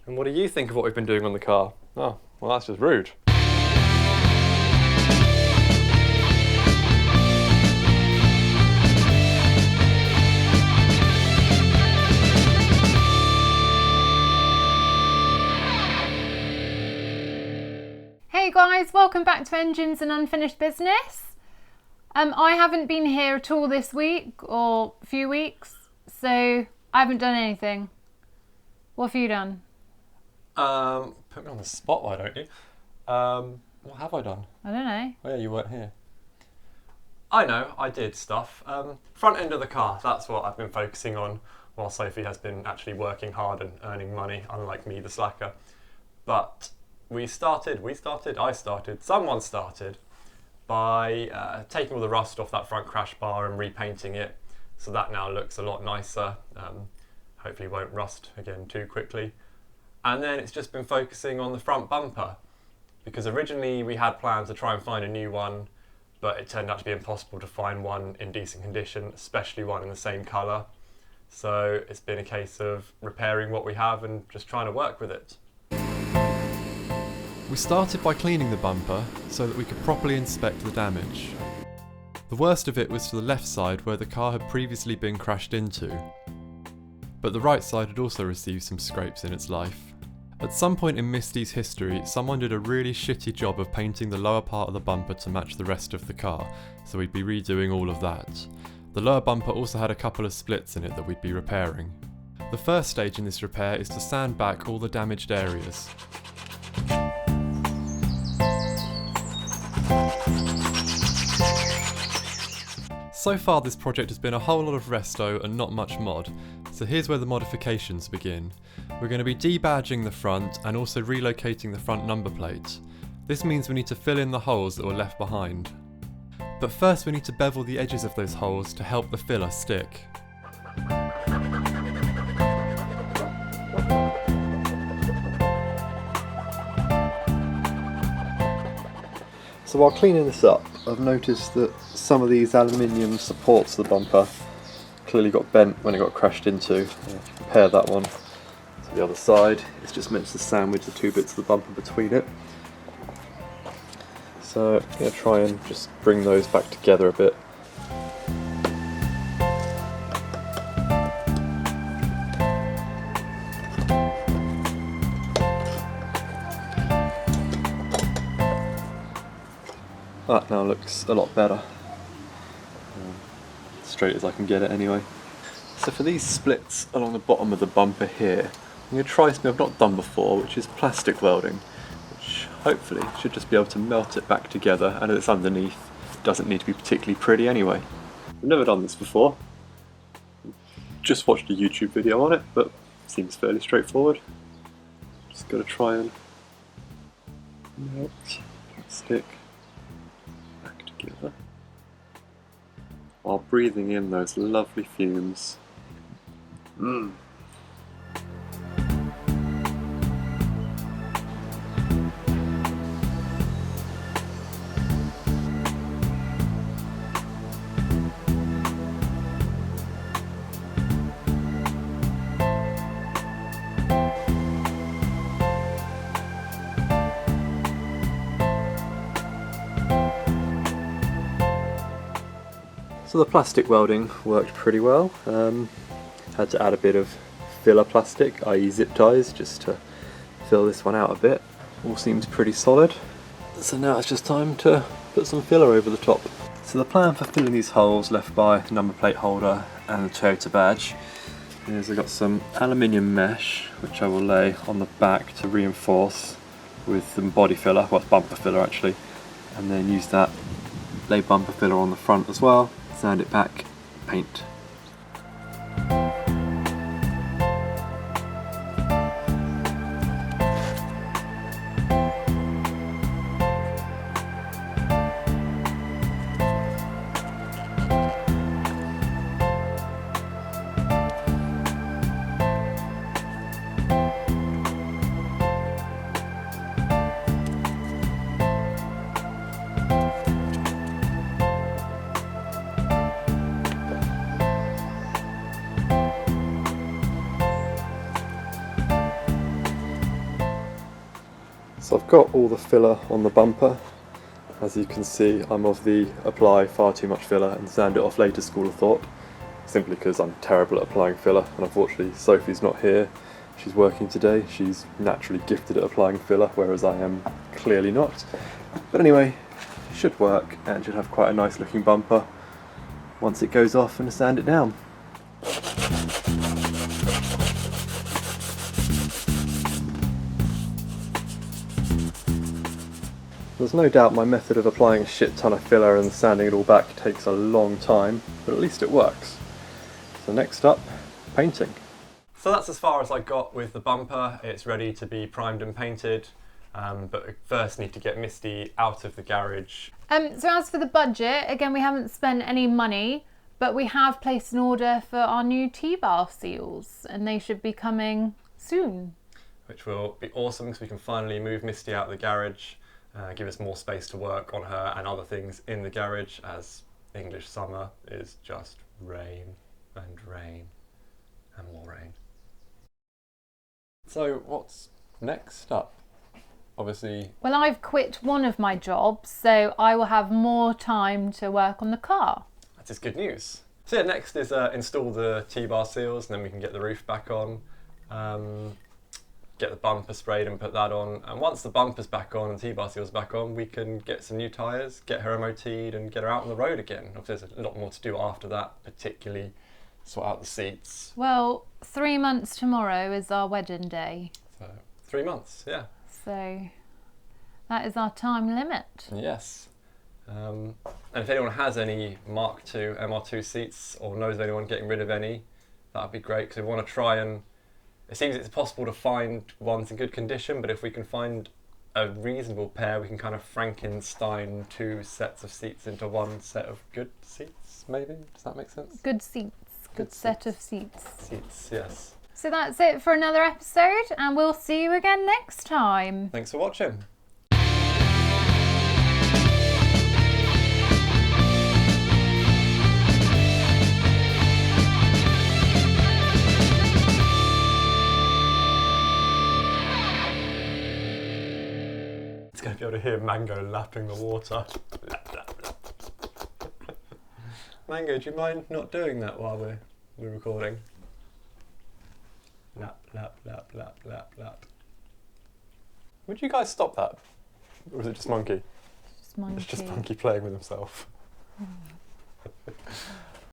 And what do you think of what we've been doing on the car? Oh, well, that's just rude. Hey guys, welcome back to Engines and Unfinished Business. I haven't been here at all this week or few weeks, so I haven't done anything. What have you done? Put me on the spot, why don't you? What have I done? I don't know. Oh yeah, you weren't here. I know, I did stuff. Front end of the car, that's what I've been focusing on while Sophie has been actually working hard and earning money, unlike me, the slacker. But someone started by taking all the rust off that front crash bar and repainting it, so that now looks a lot nicer. Hopefully won't rust again too quickly. And then it's just been focusing on the front bumper, because originally we had plans to try and find a new one, but it turned out to be impossible to find one in decent condition, especially one in the same colour. So it's been a case of repairing what we have and just trying to work with it. We started by cleaning the bumper so that we could properly inspect the damage. The worst of it was to the left side where the car had previously been crashed into, but the right side had also received some scrapes in its life. At some point in Misty's history, someone did a really shitty job of painting the lower part of the bumper to match the rest of the car, so we'd be redoing all of that. The lower bumper also had a couple of splits in it that we'd be repairing. The first stage in this repair is to sand back all the damaged areas. So far this project has been a whole lot of resto and not much mod, so here's where the modifications begin. We're going to be debadging the front and also relocating the front number plate. This means we need to fill in the holes that were left behind. But first we need to bevel the edges of those holes to help the filler stick. So while cleaning this up, I've noticed that some of these aluminium supports of the bumper clearly got bent when it got crashed into. If you compare that one to the other side, it's just meant to sandwich the two bits of the bumper between it. So I'm going to try and just bring those back together a bit. That now looks a lot better. Straight as I can get it anyway. So for these splits along the bottom of the bumper here, I'm going to try something I've not done before, which is plastic welding, which hopefully should just be able to melt it back together, and it's underneath. It doesn't need to be particularly pretty anyway. I've never done this before. Just watched a YouTube video on it, but it seems fairly straightforward. Just got to try and melt plastic together while breathing in those lovely fumes. So the plastic welding worked pretty well. Had to add a bit of filler plastic, i.e. zip ties, just to fill this one out a bit. All seems pretty solid. So now it's just time to put some filler over the top. So the plan for filling these holes left by the number plate holder and the Toyota badge is I've got some aluminium mesh which I will lay on the back to reinforce with some body filler, well it's bumper filler actually, and then use that, lay bumper filler on the front as well, sand it back, paint. So I've got all the filler on the bumper. As you can see, I'm of the apply far too much filler and sand it off later school of thought, simply because I'm terrible at applying filler, and unfortunately Sophie's not here. She's working today. She's naturally gifted at applying filler, whereas I am clearly not. But anyway, it should work and should have quite a nice looking bumper once it goes off and sand it down. There's no doubt my method of applying a shit ton of filler and sanding it all back takes a long time, but at least it works. So next up, painting. So that's as far as I got with the bumper. It's ready to be primed and painted, but we first need to get Misty out of the garage. So as for the budget, again, we haven't spent any money, but we have placed an order for our new T-bar seals, and they should be coming soon. Which will be awesome because we can finally move Misty out of the garage, give us more space to work on her and other things in the garage, as English summer is just rain and rain and more rain. So what's next up? Obviously... Well, I've quit one of my jobs, so I will have more time to work on the car. That is good news. So yeah, next is install the T-bar seals, and then we can get the roof back on, get the bumper sprayed and put that on. And once the bumper's back on and T-bar seals back on, we can get some new tyres, get her MOT'd and get her out on the road again. Obviously there's a lot more to do after that, particularly sort out the seats. Well, 3 months tomorrow is our wedding day. So 3 months, yeah. So that is our time limit. Yes. And if anyone has any Mark II MR2 seats or knows of anyone getting rid of any, that would be great, because we want to try and... It seems it's possible to find ones in good condition, but if we can find a reasonable pair, we can kind of Frankenstein 2 sets of seats into one set of good seats, maybe? Does that make sense? Good seats. Good set of seats. Seats, yes. So that's it for another episode, and we'll see you again next time. Thanks for watching. It's going to be able to hear Mango lapping the water. Lap, lap, lap. Mango, do you mind not doing that while we're recording? Lap, lap, lap, lap, lap, lap. Would you guys stop that? Or is it just Monkey? Just Monkey. It's just Monkey playing with himself.